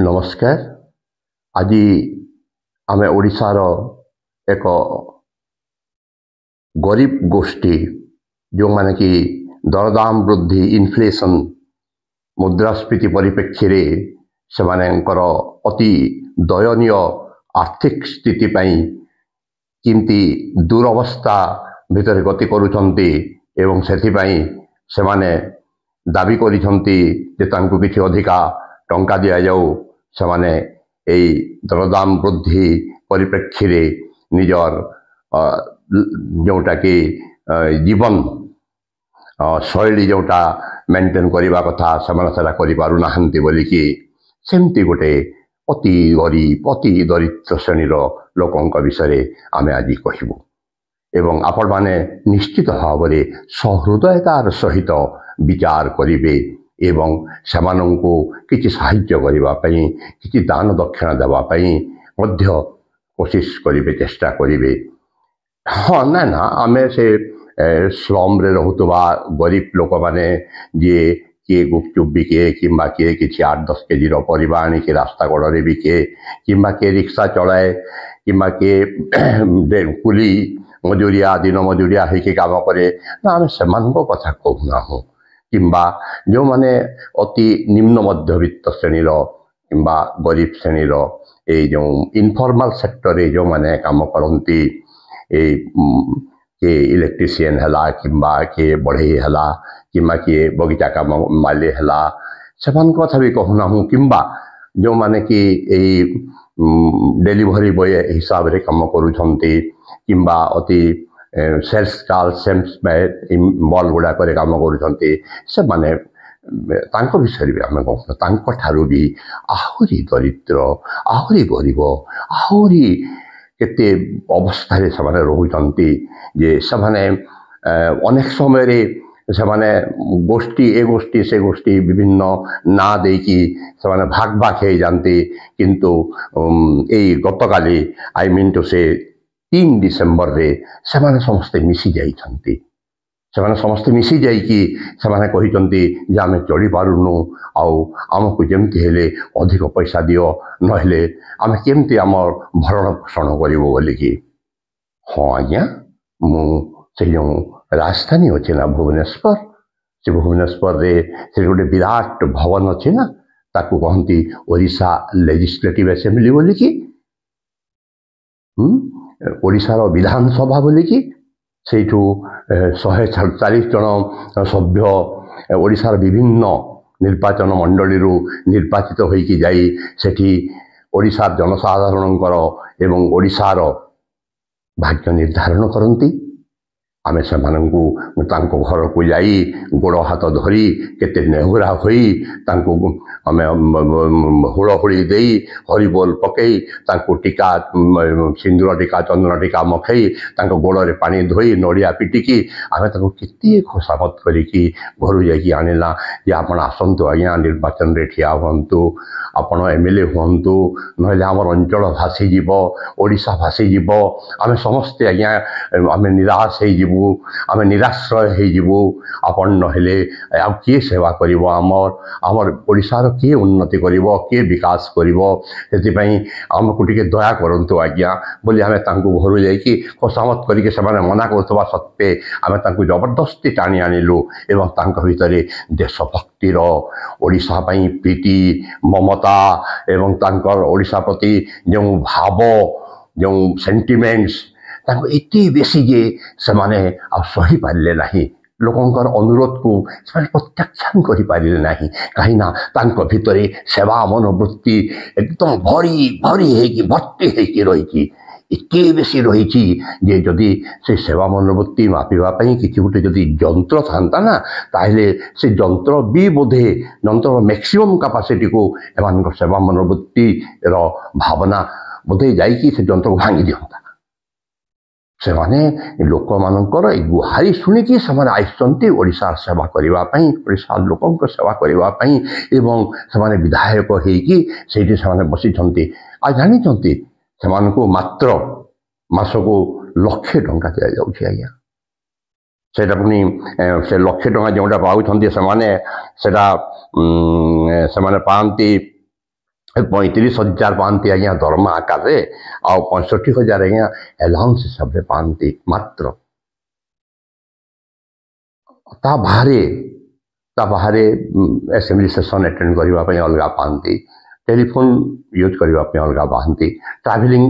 नमस्कार। आज आमे ओडिशार एक गरीब गोष्ठी जो माने कि दरदाम वृद्धि इन्फ्लेशन मुद्रास्फीति परिप्रेक्षी से अति दयनीय आर्थिक स्थिति किमती दुरवस्था भितर गति करुछंती एवं सेथिपाई से माने दाबी करिछंती जे तांको किछि अधिका टंका दिया जाऊ से माने एई दरदाम वृद्धि परिप्रेक्षी निजर जोटा कि जीवन शैली जोटा मेंटेन करने कथा से करि पारु नाहंती बोलिकी सेमती गोटे अति गरीब अति दरिद्र श्रेणीर लोकंक विषय आमे आज कहबू एवं आपण माने निश्चित भाव में सहृदयतार सहित विचार करिवे एवं सेमानंकु किछि साहाय्य करिबा पई किछि दान दक्षिणा देबा पई मध्य कोशिश करिवे चेष्टा करिवे। हाँ ना ना आमे से स्लम रे रहुतबा गरीब लोक माने जे किए गुपचुप बिके किंबा किए किछि 8-10 केजी परिबा आनी कि रास्ता कड़े बिके किंबा किए रिक्शा चलाए किंबा किए कुली मजूरिया दिन मजूरिया होइके काम करे ना आमे सेमानक कथा कहूना हूँ किंबा जो माने अति निम्न मध्यवित्त श्रेणीर किंबा गरीब श्रेणीर ये जो इनफॉर्मल सेक्टर रे जो माने काम करती के इलेक्ट्रीशियन हला किंबा के बढ़ई हला किंबा के बगीचा काम माले हला सेमान कथा भी कहूना हूँ किंबा जो माने कि डेलीवरी बॉय हिसाब रे काम करुछंती किंबा अति सेल्स कॉल सेम्स मॉल गुड़ा करे काम करुछंती से माने तांको विषय भी आमे कहूँ तांको ठारू भी आहुरी दरिद्र आहुरी गरीब आहुरी केते अवस्था से रोचंती जे से अनेक समय रे से गोष्ठी ए गोष्ठी से गोष्ठी विभिन्न ना देकी से भाग भाग हो जाती किंतु यही गतकाली आई मीन टू से 3 डिसेम्बर रे से समस्ते मिसी जाइछंती से समस्ते मिसी जाइकी से कहते जे आम चढ़ी पारुनु आमको जमती हेले अधिक पैसा दियो नहेले आम केमती आम भरण पोषण करूँ बोलिकी। हाँ आज्ञा मु से जो राजधानी अच्छे ना भुवनेश्वर से भुवनेश्वर रे से गोटे विराट भवन अच्छे ना ताकू कहती ओडिशा लेजिस्लेटिव असेंबली बोलिकी ओडिशार विधानसभा बोलिकी सेठू 147 जन सभ्य ओडिशार विभिन्न निर्वाचन मंडली निर्वाचित होइकी जाई सेठी ओडिशार जनसाधारणकर एवं ओडिशार भाग्य निर्धारण करती आमे सेमानंकु तांको घर को जाई गोड़ हाथ धरी केते नेहुरा होई तांको आमे हुड़हुड़ी देई हरिबोल पकई तांको टीका सिंदूर टीका चंदन टीका मखई तांको गोड़ रे पानी धोई नड़िया पिटिकी आमे तांको केते खुशामत करिकी घर जाई आनिला जे आपण आसंतु आज्ञा निर्वाचन रे ठिया हुंतु आपण एमएलए हुंतु नहले हमर अंचल भासी जीव ओडिशा भासी जीव आमे समस्ते आज्ञा आमे निराश हे जीवु आमे निराश्रय हे जीवु आपण नहले आ के सेवा करिवो हमर ओडिशार के उन्नति करिवो के विकास करिवो सेति पई हमकु टिके दया करंतु आज्ञा बोली आमे तांकु घर जाईकी खुशामत करिके सेमाने मना करतबा सत्ते आमे तांकु जबरदस्ती टाणी आनिलु एवं तांक भितरे देशभक्तिर ओडिशा पई प्रीति ममता एवं तांकर ओडिशा प्रति जो भाव जो सेंटिमेंट्स तांको एति बेसी जे से माने आ सही पारिले नाही लोकंकर अनुरोध को से प्रत्याख्यान करि पारिले नाही कहीं ना तांको भितरे सेवा मनोवृत्ति एकदम भरी भरी हेकी भर्ती हेकी रही एते बेसी रही जे जदि से सेवा मनोवृत्ति मापिबा पई किछि गुटे जदि यंत्र थांता ना ताहले से यंत्र भी बोधे यंत्र मैक्सिमम कैपेसिटी को एमान सेवा मनोवृत्ति रो भावना बोधे जाईकी से यंत्र को भांगी दियंता से माने लोक मानकर गुहारी शुणिकी से आइसंती ओडिशा सेवा करिबा पई ओडिशा लोकंक सेवा करिबा पई एवं से विधायक हेकी सेठी से बसी छंती आ जानि छंती से मात्र मासको 1,00,000 टंका दिया जाउछि आज्ञा सेटा पुनी से 1,00,000 टंका जोटा पाउछंती से माने पांती 35,000 पाती आज्ञा दरमा आकार आ 65,000 आज्ञा अलाउंस हिसाब से पाती मात्र ता बाहरे असेंबली सेशन अटेंड करने अलग पाती टेलीफोन यूज करने अलग पाती ट्रैवलिंग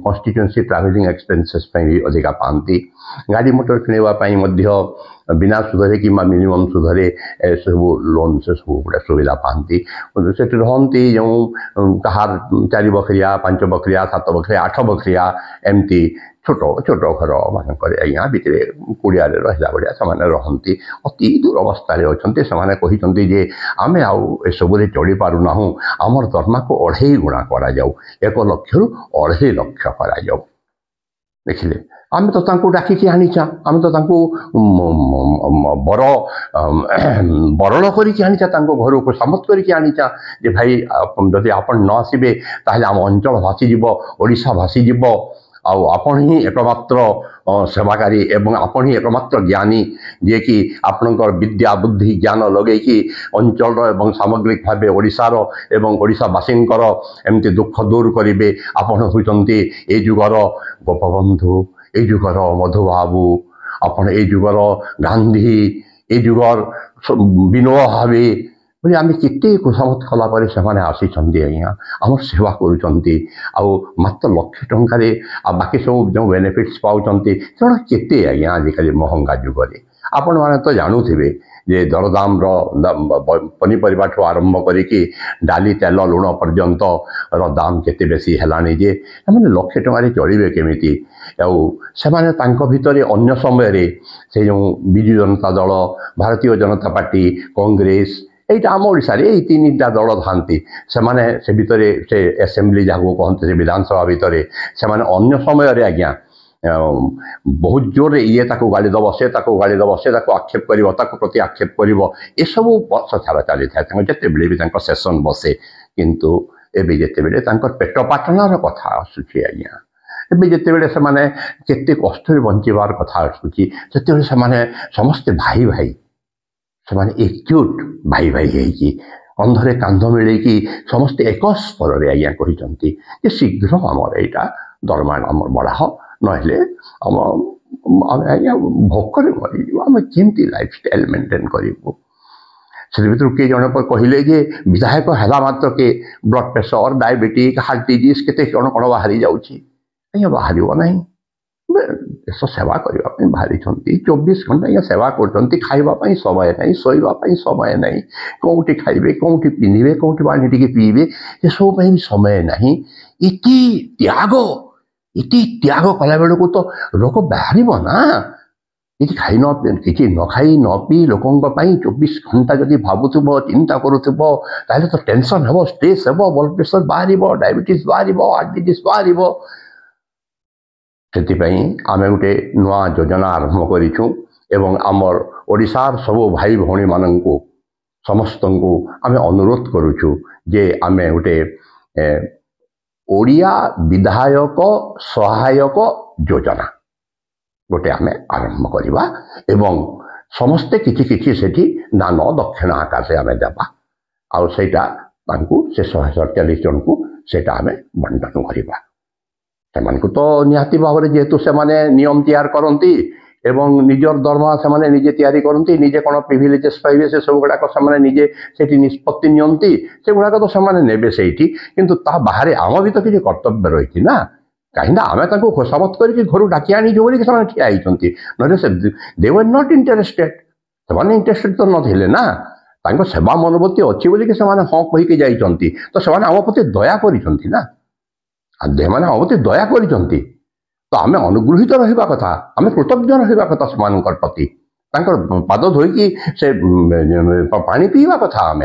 कन्स्टिट्यूएंसी ट्रैवलिंग एक्सपेंसेस भी अधिका पाती गाड़ी मोटर किणवाई बिना सुधरे कि मिनिमम सुधरे सब लोन से सब गुड़ा सुविधा पाती से रहती जो कहार 4 बखरिया 5 बखरिया 7 बखरिया 8 बखरिया एमती छोट छोट घर मानक आज्ञा भितर कुड़िया रहा भाया से रहती अति दुरवस्था अच्छा कहते आम आसबू चढ़ी पारना आमर दरमा को 2.5 गुणा करा 1 लाख रु 2.5 लाख करा देखिले आम तो डाकिकी आनीचा आम तो बर बरण करके आनीचा घर को सम्मत करके आनीचा जे भाई जदि आपण न आसबे ताहले आम अंचल भासीज ओडिशा भासीज आपण ही एकमात्र सेवाकारी एवं आपण ही एकमात्र ज्ञानी जे कि आपणकर विद्या बुद्धि ज्ञान लगे कि अंचल एवं सामग्रिक भाव ओडिशार एवं ओडिशावासींकर एमती दुख दूर करेंगे आपण होती ए जुगर गोपबंधु ए जुगर मधुबाबू आपण ए जुगर गांधी ए जुगर विनोद भावे बोले आम केते खुशामत कलापर से आसी आज्ञा आम सेवा कर मात्र लक्ष टंकार बाकी सब जो बेनिफिट्स पाँच केते आज्ञा आजिकल महंगा जुगे आपण मैंने तो जानूे जे दरदाम पनीपरिया ठू आरंभ करी डाली तेल लुण पर्यंत दाम केते बेसी है जे लक्ष टंकार चलिए केमी से भितर अन्य समय से जो विजु जनता दल भारतीय जनता पार्टी कांग्रेस এইটা आम ओडिशा এই 3टा दल था से भितर से एसेम्बली जहाँ कहते विधानसभा भितर से अन्य समय आज्ञा बहुत जोर ये गाड़ी दब से गाड़ी दब से आक्षेप कर प्रति आक्षेप कर ये सब वर्ष सारा चली था जिते भी सेसन बसे किंतु एबे जिते पेट पाटनार कथा आसूची आज्ञा एबे जिते से केते कष्ट बंचार कथा आसूची से समस्ते भाई भाई से एकजुट भाई भाई है कंधरे कांध मिलैकी समस्ते एक स्वर आज्ञा कहते शीघ्र आमर यहाँ दरमा आम बढ़ा नहले आज्ञा भोकर आम केमती लाइफस्टाइल मेंटेन करूँ से भर किए जन पर कहले जे विधायक है मात्र के blood pressure diabetes heart disease के कौन कौन बाहरी जाऊँगी बाहर ना देश सेवा करने बाहरी 24 घंटा सेवा करते खावाई समय ना शोवाई समय ना कौटी खाइबे कौटी पिंधे कौटी पानी टी पीबे ये सब भी समय ना इति त्याग कला बेलू तो रोग बाहर ना कि खाई न खाई न पी लोकों 24 घंटा जदि भावुब चिंता करुव तो टेंशन हे स्ट्रेस हे ब्लड प्रेसर बाहर डायबिटीज बाहर हार्ट डिजीज बाहर से आम गोटे नुआ योजना आरंभ करूँ एवं आमर ओडिशार सब भाई भौणी मान समस्त को आम अनुरोध करुचु जे आम गोटे ओडिया विधायक सहायक योजना गोटे आम आरंभ करवा एवं समस्ते किछि सेठी दान दक्षिण आकार से आम देवा आईटा से 147 जन को सेटा आम बंटन करवा से तो निहाती भाव में जेहेतु से नियम तैयार करती एवं निजर दरमा से निजे तैयारी करती निजे कौन प्रिविलेजेस पाइबे से सब गुड़ाक से निजे से निष्पत्ति नियंती से गुड़ाक तो से नेबे से किंतु ता बाहर आम भी तो किसी कर्तव्य रही ना कहीं आम खोसामत करके घर डाकी आनी बोली ठिया होती ना दे वर नॉट इंटरेस्टेड से इंटरेस्टेड तो नथिले ना सेवा मनोवृत्ति अच्छी बोलिक से हाँ कहीकि जाइंट तो से आम प्रति दया कर मैंने हम प्रति दया कर तो आम अनुगृहित रहा कथा आम कृतज्ञ रहा कथा से प्रति पाद धोईकी से पानी पीवा कथा आम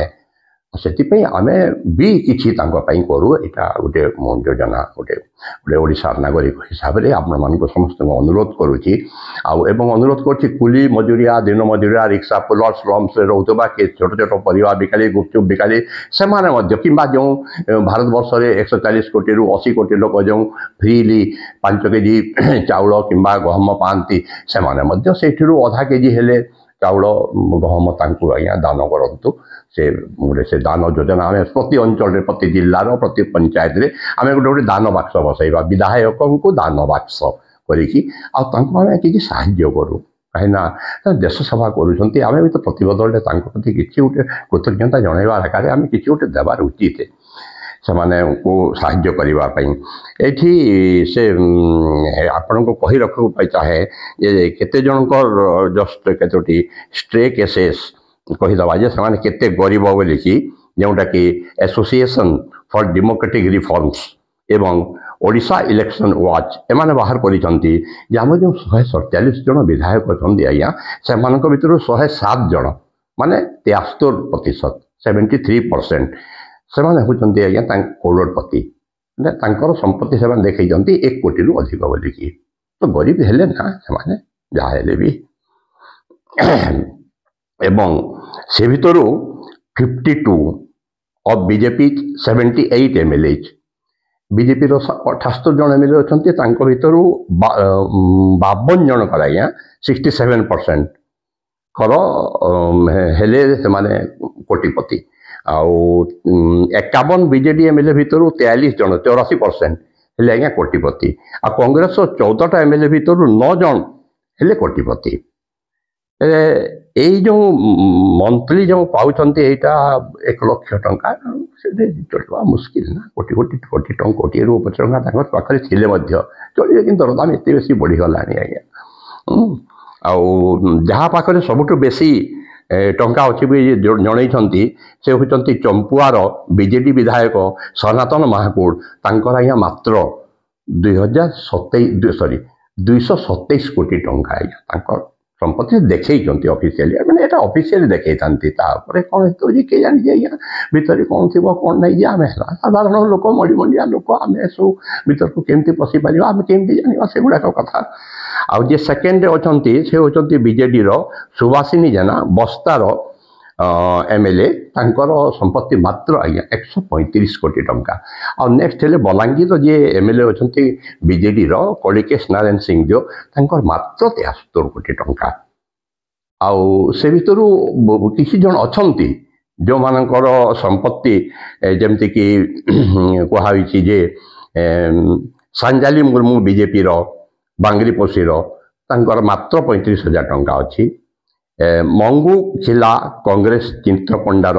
से आम भी किसी करूँ यहाँ गोटे योजना गोटे गोटे ओडिशार नागरिक हिसाब से आपण समस्त अनुरोध करुच्ची अनुरोध करुली मजूरिया दिन मजूरिया रिक्शा पुलर स्लम्स रोकवा किए छोट छोट परिवार बिकाली गुपचुप बिकाली से कि जो भारत वर्ष में 140 कोटी रु 80 कोटी लोक जो फ्रीली 5 केजी चाउल कि गहम पाती से अधा केजी हेले चाउल गहम आज्ञा दान करूँ से गोटे से दान योजना आम प्रति अंचल प्रति जिलार प्रति पंचायत रे आम गोटे गोटे दान बाक्स बसैबा विधायक को दान बाक्स करिकी आम कि साहाय्य करूँ कहीं देश सेवा करुँच आम भी तो प्रतिबदल प्रति किसी गोटे कृतज्ञता जनइबार आकार आम कि गोटे देवार उचित से को साहाय्य करने से आपण को कही रखा चाहे ये केते जनकर जस्ट केतोटी स्ट्रे केसेस कहीदबा जे से केते गरीब बोली कि जोटा कि एसोसिएशन फॉर डेमोक्रेटिक रिफॉर्म्स एवं ओडिशा इलेक्शन वाच एमाने बाहर करिसंती जे हम जो 147 जन विधायक अछंती आज्ञा से भितर 107 जन माने 73% 73% से होती आज्ञा करोड़पति संपत्ति से देखते 1 कोटी रु अधिक बोलिकी तो गरीब हेले ना से जहाँ भी एवं से भितर 52 ऑफ बीजेपी 78 एमएलए बीजेपी 78 जन एमएलए अच्छा भितर 52 जन कर आज्ञा 67% कर हेले से कोटिपति आउ 51 बीजेडी एमएलए भितर 43 जन 84% हेले आज्ञा कोटिपति आ कांग्रेस 14टा एमएलए भितर 9 जन हेले कोटिपति जो मंथली जो पाँच यहाँ 1 लाख टंका चलवा मुस्किल ना कोटी कोटी कोटी टंका कोटी रु 50 टंका पाखे थे चलिए कि दरदाम एत बेसी बढ़ीगला आज्ञा आउ जहाँ पाखे सबुठ बेसी टंका अच्छी भी जनई से होती चंपुआर बीजेडी विधायक सनातन महाकूड़ तांकर आज्ञा मात्र 227 कोटी टंका आज्ञा संपत्ति देखते ऑफिशियली मैंने यहाँ ऑफिशियली देखते कौन होती किए जानी आज्ञा भितर कौन थी कौन नहीं आम साधारण लोक मड़ीमंडिया लोक आम सब भर को केमती पशि पार आम केमती जाना से गुड़ाक कथा आउ जे सेकेंड अच्छा से होती बीजेडी सुभाषिनी जेना बस्तार एमएलए तांकर संपत्ति मात्र आज्ञा 135 कोटी टंका आ नेक्स्ट हेले बलांगीर जे एमएलए अच्छा बीजेडी कलिकेश नारायण सिंहदेव तांकर मात्र 73 कोटी टंका आउ से भितर किसी जन अच्छा जो मानकर संपत्ति जमती कि कहुई जे सांजाली मुर्मू बीजेपी बांगरीपोशी तांकर मात्र 35,000 टंका अच्छी मंगू खिला कांग्रेस चित्रकोंडार 1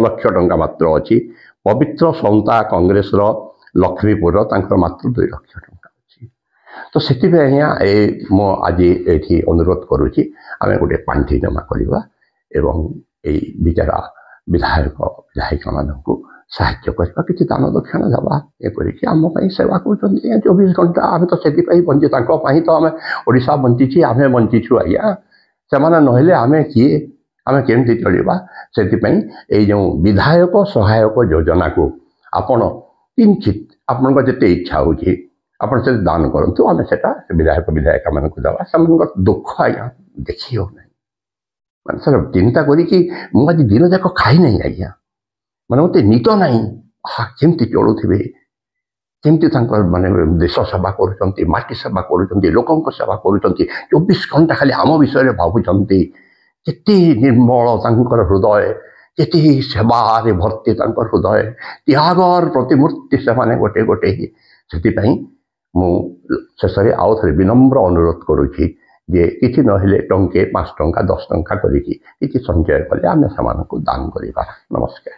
लाख टंका मात्र अच्छी पवित्र सौंता कांग्रेस लक्ष्मीपुर मात्र 2 लाख टंका अच्छी तो से आज्ञा मो आज ये अनुरोध करुच्ची आम गोटे पांठि जमा करवा एवं विचारा विधायक विधायिका मानक साहाय्य करवा कि दान दक्षिणा देवा ये करम सेवा कर 24 घंटा आम तो से बंची तो आम ओडिशा बंची आम बंचीचु आज्ञा से नहले आम किए आम केमती चलवा से जो विधायक सहायक योजना को आपण किंचित आपण जिते इच्छा हो से दान करूँ आम से विधायक विधायिका मान देवा से दुख आज्ञा देखी हो ना मैं सर चिंता करी दिन जाक खाई नहीं आज्ञा मैंने मत निद ना केमती चलुवे केमती माने देश सेवा करुँच माटी सेवा करुँच लोक सेवा करुँच 24 घंटा खाली आम विषय भावुंट केते निर्मल हृदय केते सेवार भर्ती हृदय त्यागर प्रतिमूर्ति से गोटे गोटे से शेष आउ थे विनम्र अनुरोध करुच्ची जे किसी नहले टंके 5 टंका 10 टंका करके संचय कले आम से दान कर। नमस्कार।